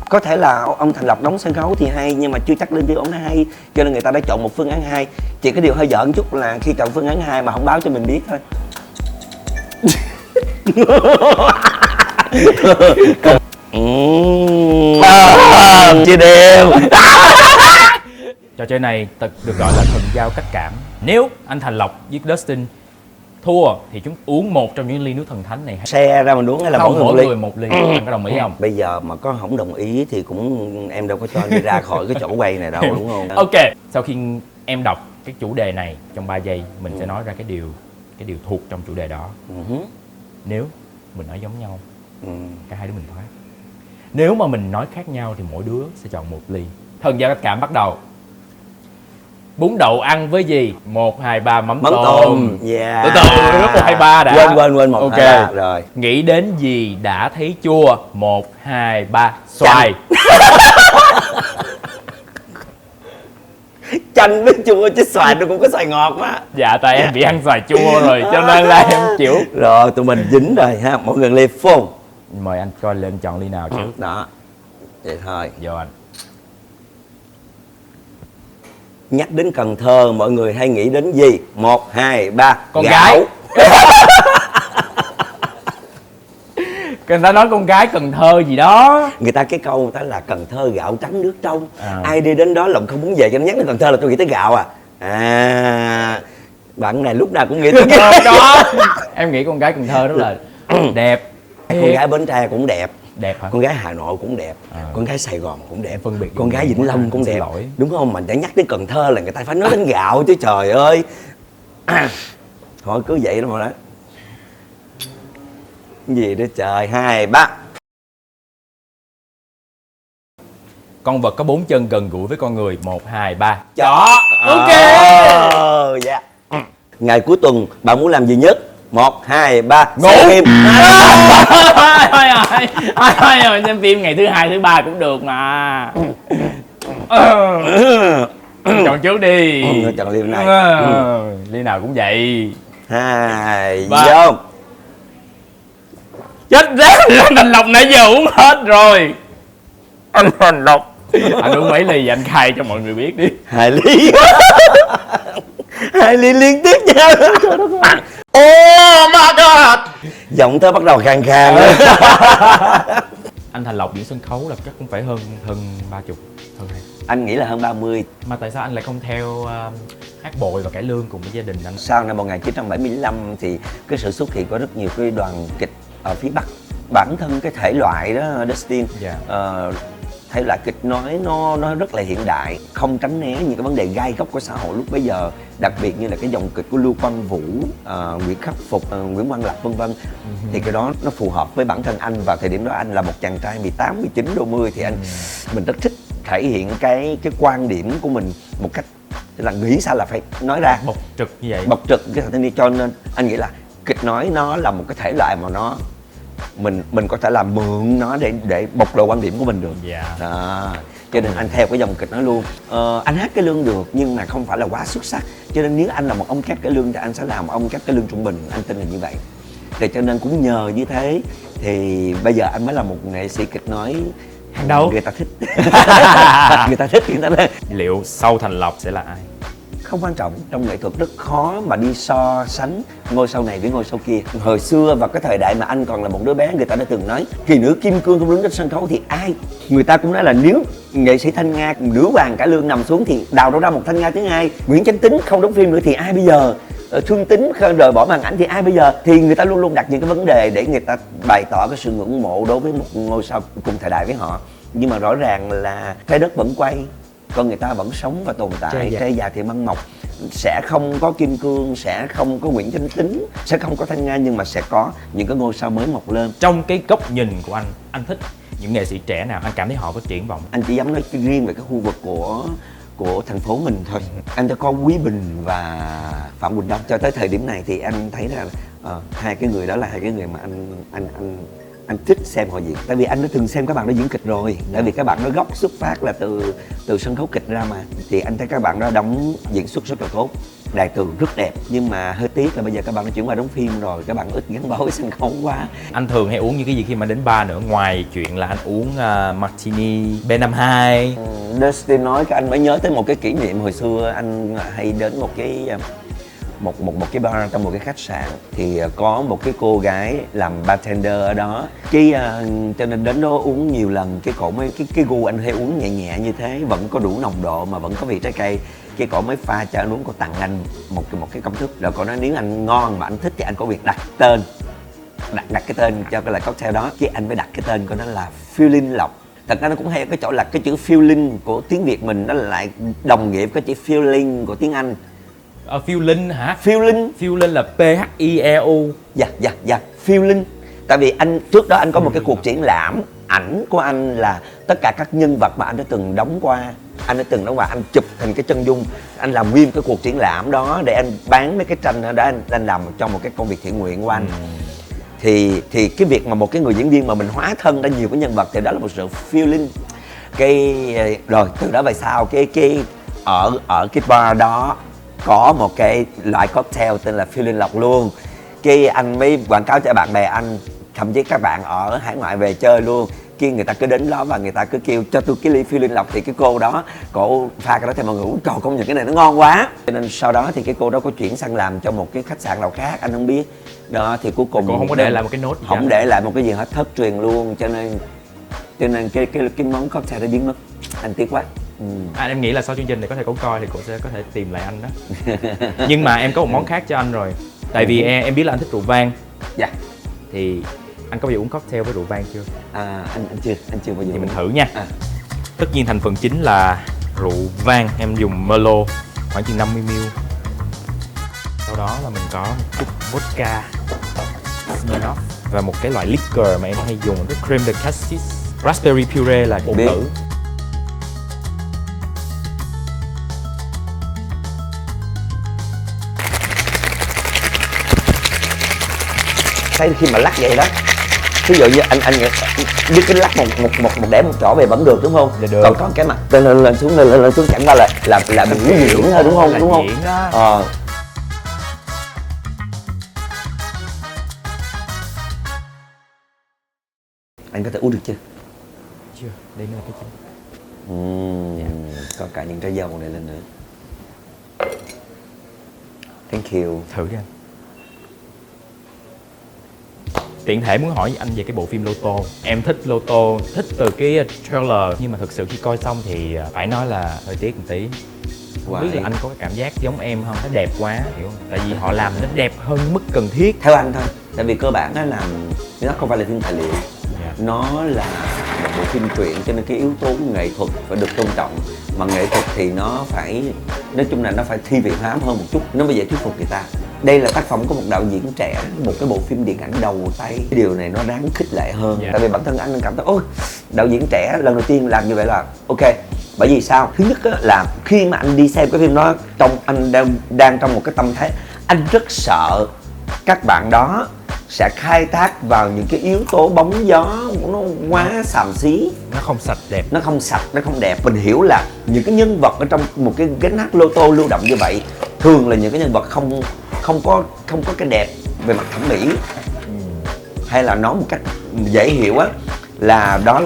Có thể là ông Thành Lộc đóng sân khấu thì hay, nhưng mà chưa chắc lên tiếng ổng hay, cho nên người ta đã chọn một phương án 2. Chỉ cái điều hơi giỡn chút là khi chọn phương án 2 mà không báo cho mình biết thôi. Chia đều. Trò chơi này được gọi là thần giao cách cảm. Nếu anh Thành Lộc với Dustin thua thì chúng uống một trong những ly nước thần thánh này. Xe ra mình uống hay là Không, mỗi người người một ly. Anh có đồng ý không? Bây giờ mà có không đồng ý thì cũng em đâu có cho anh đi ra khỏi cái chỗ quay này đâu, đúng không? Ok, sau khi em đọc cái chủ đề này trong 3 giây, mình sẽ nói ra cái điều thuộc trong chủ đề đó. Nếu mình nói giống nhau, cả hai đứa mình thoát. Nếu mà mình nói khác nhau thì mỗi đứa sẽ chọn một ly. Thần giao cách cảm bắt đầu. Bún đậu ăn với gì? 1, 2, 3 mắm tôm. Yeah. Từ từ, 1, 2, 3 đã. Quên 1, 2, 3 rồi. Nghĩ đến gì đã thấy chua? 1, 2, 3 xoài. Chanh với chua chứ xoài nó cũng có xoài ngọt mà. Dạ tại em bị ăn xoài chua rồi cho nên là em chịu. Rồi tụi mình dính rồi ha, mỗi người ly phun. Mời anh coi lên chọn ly nào trước. Đó. Vậy thôi. Vô anh. Nhắc đến Cần Thơ mọi người hay nghĩ đến gì? 1, 2, 3 Con gạo. gái. Người ta nói con gái Cần Thơ gì đó. Người ta cái câu người ta là Cần Thơ gạo trắng nước trong. Ai đi đến đó lòng không muốn về cho nó nhắc đến Cần Thơ là tôi nghĩ tới gạo à. Bạn này lúc nào cũng nghĩ tới Cần Thơ đó. Em nghĩ con gái Cần Thơ rất là đẹp. Con gái Bến Tre cũng đẹp. Đẹp hả? Con gái Hà Nội cũng đẹp, con gái Sài Gòn cũng đẹp, phân biệt con gái Vĩnh Long cũng đẹp, lỗi. đúng không? Mình đã nhắc đến Cần Thơ là người ta phải nói đến gạo chứ trời ơi. Thôi cứ vậy đó mà đó. Gì đó trời. 2, 3. Con vật có 4 chân gần gũi với con người. 1, 2, 3 Chó. Ok. Dạ. Ngày cuối tuần bạn muốn làm gì nhất? 1, 2, 3 Ngủ. xem phim. Thôi xem phim ngày thứ 2, thứ 3 cũng được mà. Chọn trước đi. Chọn ly này. Ly nào cũng vậy. 2, Ba. vô. Chết rét, anh Thành Lộc nãy giờ uống hết rồi. Anh Thành Lộc. Anh uống mấy ly vậy anh khai cho mọi người biết đi. 2 ly. 2 ly liên tiếp nhau. Oh my god. Giọng tớ bắt đầu khàn khàn. Anh Thành Lộc diễn sân khấu là chắc cũng phải hơn 30, hơn hay. Anh nghĩ là hơn 30. Mà tại sao anh lại không theo hát bội và cải lương cùng với gia đình anh? Sau năm 1975 thì cái sự xuất hiện của rất nhiều cái đoàn kịch ở phía Bắc. Bản thân cái thể loại đó Dustin, thể loại kịch nói nó rất là hiện đại, không tránh né những cái vấn đề gai góc của xã hội lúc bấy giờ, đặc biệt như là cái dòng kịch của Lưu Quang Vũ, Nguyễn Khắc Phục, Nguyễn Quang Lập vân vân. Thì cái đó nó phù hợp với bản thân anh vào thời điểm đó. Anh là một chàng trai 18, 19 đôi mươi thì mình rất thích thể hiện cái quan điểm của mình một cách là nghĩ sao là phải nói ra, bộc trực như vậy, bộc trực cái thanh niên. Cho nên anh nghĩ là kịch nói nó là một cái thể loại mà nó mình có thể làm mượn nó để bộc lộ quan điểm của mình được. Đó. Cho nên anh theo cái dòng kịch đó luôn. Anh hát cái lương được nhưng mà không phải là quá xuất sắc, cho nên nếu anh là một ông cát cái lương thì anh sẽ làm ông cát cái lương trung bình, anh tin là như vậy. Thì cho nên cũng nhờ như thế thì bây giờ anh mới là một nghệ sĩ kịch nói hàng đầu, người ta thích. Người ta thích, người ta thích. Liệu sau Thành Lộc sẽ là ai? Không quan trọng, trong nghệ thuật rất khó mà đi so sánh ngôi sao này với ngôi sao kia. Hồi xưa vào cái thời đại mà anh còn là một đứa bé, người ta đã từng nói kỳ nữ kim cương không đứng trên sân khấu thì ai. Người ta cũng nói là nếu nghệ sĩ Thanh Nga nữ hoàng cải lương nằm xuống thì đào đâu ra một Thanh Nga thứ hai. Nguyễn Chánh Tín không đóng phim nữa thì ai bây giờ? Thương Tín rời bỏ màn ảnh thì ai bây giờ? Thì người ta luôn luôn đặt những cái vấn đề để người ta bày tỏ cái sự ngưỡng mộ đối với một ngôi sao cùng thời đại với họ. Nhưng mà rõ ràng là trái đất vẫn quay, con người ta vẫn sống và tồn tại, cây già thì măng mọc. Sẽ không có Kim Cương, sẽ không có Nguyễn Chánh Tín, sẽ không có Thanh Nga, nhưng mà sẽ có những cái ngôi sao mới mọc lên. Trong cái góc nhìn của anh thích những nghệ sĩ trẻ nào? Anh cảm thấy họ có triển vọng? Anh chỉ dám nói riêng về cái khu vực của thành phố mình thôi. Anh đã có Quý Bình và Phạm Quỳnh Đông. Cho tới thời điểm này thì anh thấy là hai cái người đó là hai cái người mà anh thích xem họ diễn. Tại vì anh đã từng xem các bạn đó diễn kịch rồi. Tại vì các bạn đó gốc xuất phát là từ sân khấu kịch ra mà. Thì anh thấy các bạn đó đóng diễn xuất rất là tốt. đài tường rất đẹp, nhưng mà hơi tiếc là bây giờ các bạn đã chuyển qua đóng phim rồi, các bạn ít gắn bó với sân khấu quá. Anh thường hay uống những cái gì khi mà đến bar nữa, ngoài chuyện là anh uống martini B52? Dustin nói cái anh mới nhớ tới một cái kỷ niệm hồi xưa anh hay đến một cái một cái bar trong một cái khách sạn, thì có một cái cô gái làm bartender ở đó, cho nên đến đó uống nhiều lần, cái cổ mới cái gu anh hay uống nhẹ nhẹ như thế, vẫn có đủ nồng độ mà vẫn có vị trái cây, cái cổ mới pha cho anh uống, cô tặng anh một cái công thức, rồi cô nói nếu anh ngon mà anh thích thì anh có việc đặt tên, đặt cái tên cho cái loại cocktail đó, cái anh mới đặt cái tên của nó là Feeling Lộc. Thật ra nó cũng hay cái chỗ là cái chữ feeling của tiếng Việt mình nó lại đồng nghĩa với cái chữ feeling của tiếng Anh. Feeling hả? Feeling. Feeling là P-H-I-E-U. Dạ, feeling. Tại vì anh trước đó anh có một cái cuộc triển lãm ảnh của anh là tất cả các nhân vật mà anh đã từng đóng qua. Anh chụp thành cái chân dung, anh làm nguyên cái cuộc triển lãm đó để anh bán mấy cái tranh đó, anh làm cho một cái công việc thiện nguyện của anh. Thì cái việc mà một cái người diễn viên mà mình hóa thân ra nhiều cái nhân vật thì đó là một sự feeling. Rồi từ đó về sau cái ở cái bar đó có một cái loại cocktail tên là Feeling Lộc luôn. Cái anh mới quảng cáo cho bạn bè anh, thậm chí các bạn ở hải ngoại về chơi luôn. Khi người ta cứ đến đó và người ta cứ kêu cho tôi cái ly Feeling Lộc, thì cái cô đó cổ pha cái đó thì mọi người trời công nhận cái này nó ngon quá. Cho nên sau đó thì cái cô đó có chuyển sang làm cho một cái khách sạn nào khác anh không biết. Đó thì cuối cùng cô không có để lại một cái nốt gì không để lại một cái gì hết, thất truyền luôn, cho nên cái món cocktail đó biến mất. Anh tiếc quá. Em nghĩ là sau chương trình này có thể cô coi thì cô sẽ có thể tìm lại anh đó. Nhưng mà em có một món khác cho anh rồi. Tại vì em biết là anh thích rượu vang. Dạ. Thì anh có bao giờ uống cocktail với rượu vang chưa? Anh chưa bao giờ. Thì mình thử nha. Tất nhiên thành phần chính là rượu vang, em dùng Merlot khoảng chừng 50ml. Sau đó là mình có một chút vodka Smirnoff và một cái loại liquor mà em hay dùng, cái creme de cassis, raspberry puree là bột tử. Thấy khi mà lắc vậy đó, ví dụ như anh biết cái lắc một để một chỗ về vẫn được đúng không? Dạ được. Còn cái mặt lên xuống chẳng qua là biểu diễn thôi đúng không? Là đúng không? diễn đó. Anh có thể uống được chưa? Chưa, đây mới là cái chính. Có cả những trái dâu này lên nữa. Thank you. Thử đi anh. Tiện thể muốn hỏi anh về cái bộ phim Lô Tô. Em thích Lô Tô, thích từ cái trailer, nhưng mà thực sự khi coi xong thì phải nói là hơi tiếc một tí. Không biết là anh có cái cảm giác giống em không? Nó đẹp quá, hiểu không? Tại vì họ làm nó đẹp hơn mức cần thiết. Theo anh thôi. Tại vì cơ bản nó không phải là phim tài liệu. Nó là một bộ phim truyện, cho nên cái yếu tố nghệ thuật phải được tôn trọng. Mà nghệ thuật thì nó phải, nói chung là nó phải thi vị hóa hơn một chút, nó mới dễ thuyết phục người ta. Đây là tác phẩm của một đạo diễn trẻ, một cái bộ phim điện ảnh đầu tay. Cái điều này nó đáng khích lệ hơn. Tại vì bản thân anh cảm thấy ôi, đạo diễn trẻ lần đầu tiên làm như vậy là ok. Bởi vì sao? Thứ nhất là khi mà anh đi xem cái phim đó, anh đang trong một cái tâm thế anh rất sợ các bạn đó sẽ khai thác vào những cái yếu tố bóng gió, nó quá xàm xí, nó không sạch đẹp, nó không đẹp. Mình hiểu là những cái nhân vật ở trong một cái gánh hát lô tô lưu động như vậy thường là những cái nhân vật không có cái đẹp về mặt thẩm mỹ, hay là nói một cách dễ hiểu á là đó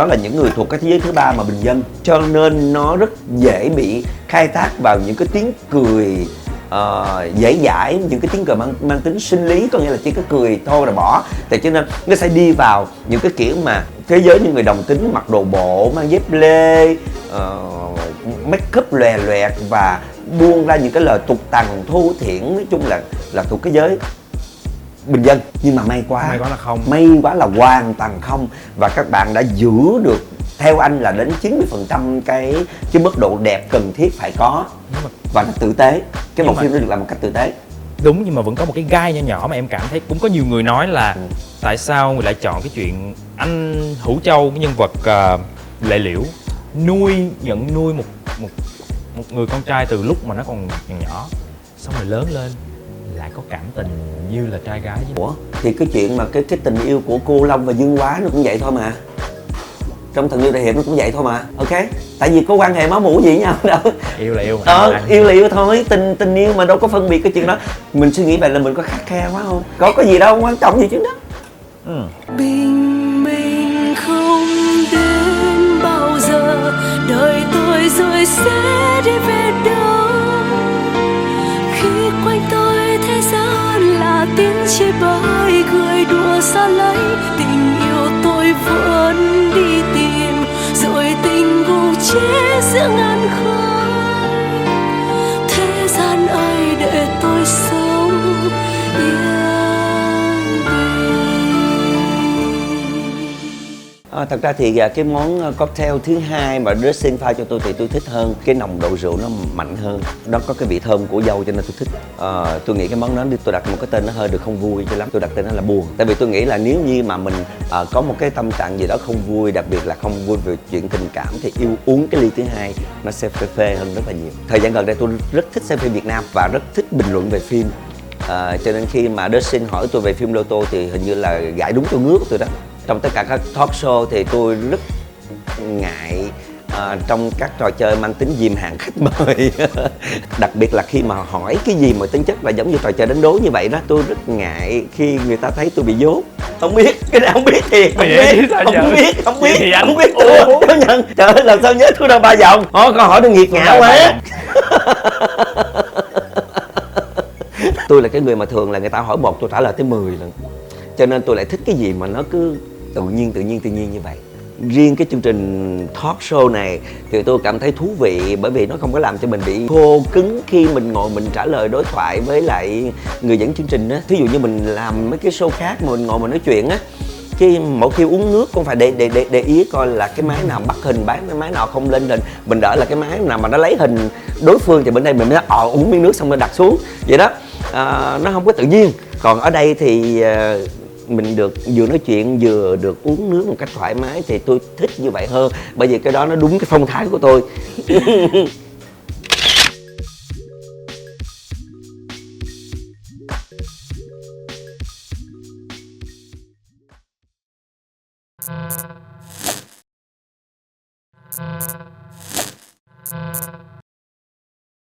là những người thuộc cái thế giới thứ ba mà bình dân, cho nên nó rất dễ bị khai thác vào những cái tiếng cười dễ dãi, những cái tiếng cười mang tính sinh lý, có nghĩa là chỉ có cười thôi là bỏ. Thì cho nên nó sẽ đi vào những cái kiểu mà thế giới những người đồng tính, mặc đồ bộ, mang dép lê, make up lòe loẹt và buông ra những cái lời tục tằn thô thiển, nói chung là thuộc cái giới bình dân. Nhưng mà may quá là hoàn toàn không, và các bạn đã giữ được, theo anh là đến 90% cái mức độ đẹp cần thiết phải có, và nó tử tế. Cái bộ phim nó được làm một cách tử tế. Đúng, nhưng mà vẫn có một cái gai nhỏ nhỏ mà em cảm thấy cũng có nhiều người nói là tại sao người lại chọn cái chuyện anh Hữu Châu, cái nhân vật Lệ Liễu nhận nuôi một người con trai từ lúc mà nó còn nhỏ, xong rồi lớn lên lại có cảm tình như là trai gái với. Ủa? Thì cái chuyện mà cái tình yêu của cô Long và Dương Quá nó cũng vậy thôi mà. Trong Tình Yêu Đại Hiệp nó cũng vậy thôi mà. Ok, tại vì có quan hệ máu mủ gì nhau đâu. Yêu là yêu mà. Yêu là yêu thôi, tình yêu mà đâu có phân biệt cái chuyện đó. Mình suy nghĩ vậy là mình có khắt khe quá không? Có gì đâu quan trọng gì chứ đó. Bình minh không đến bao giờ, đời tôi rồi sẽ đi về đâu. Khi quanh tôi thế gian là tiếng chim bay cười đùa xa lánh, tình yêu tôi vẫn đi tìm, rồi tình gục chết giữa ngàn khói. Thế gian ơi để tôi sống yên. Thật ra thì cái món cocktail thứ hai mà dressing pha cho tôi thì tôi thích hơn, cái nồng độ rượu nó mạnh hơn, nó có cái vị thơm của dâu cho nên tôi thích. Tôi nghĩ cái món đó tôi đặt một cái tên nó hơi được không vui cho lắm, tôi đặt tên nó là buồn. Tại vì tôi nghĩ là nếu như mà mình có một cái tâm trạng gì đó không vui, đặc biệt là không vui về chuyện tình cảm thì uống cái ly thứ hai nó sẽ phê hơn rất là nhiều. Thời gian gần đây tôi rất thích xem phim Việt Nam và rất thích bình luận về phim. Cho nên khi mà Dustin hỏi tôi về phim Lô Tô thì hình như là gãi đúng chỗ ngứa của tôi đó. Trong tất cả các talk show thì tôi rất ngại trong các trò chơi mang tính dìm hàng khách mời. Đặc biệt là khi mà hỏi cái gì mà tính chất là giống như trò chơi đánh đố như vậy đó, tôi rất ngại khi người ta thấy tôi bị dốt. Không biết, cái này không biết thiệt, không biết tôi chấp nhận. Trời ơi, làm sao nhớ thua đâu 3 vòng. Câu hỏi tôi nghiệt ngã quá. Tôi là cái người mà thường là người ta hỏi 1 tôi trả lời tới 10 lần. Cho nên tôi lại thích cái gì mà nó cứ tự nhiên như vậy. Riêng cái chương trình talk show này thì tôi cảm thấy thú vị, bởi vì nó không có làm cho mình bị khô cứng khi mình ngồi mình trả lời đối thoại với lại người dẫn chương trình á. Thí dụ như mình làm mấy cái show khác mà mình ngồi mình nói chuyện á, khi mỗi khi uống nước cũng phải để ý coi là cái máy nào bắt hình, cái máy nào không lên hình. Mình đợi là cái máy nào mà nó lấy hình đối phương thì bên đây mình mới uống miếng nước xong rồi đặt xuống vậy đó. Nó không có tự nhiên. Còn ở đây thì mình được vừa nói chuyện vừa được uống nước một cách thoải mái thì tôi thích như vậy hơn, bởi vì cái đó nó đúng cái phong thái của tôi.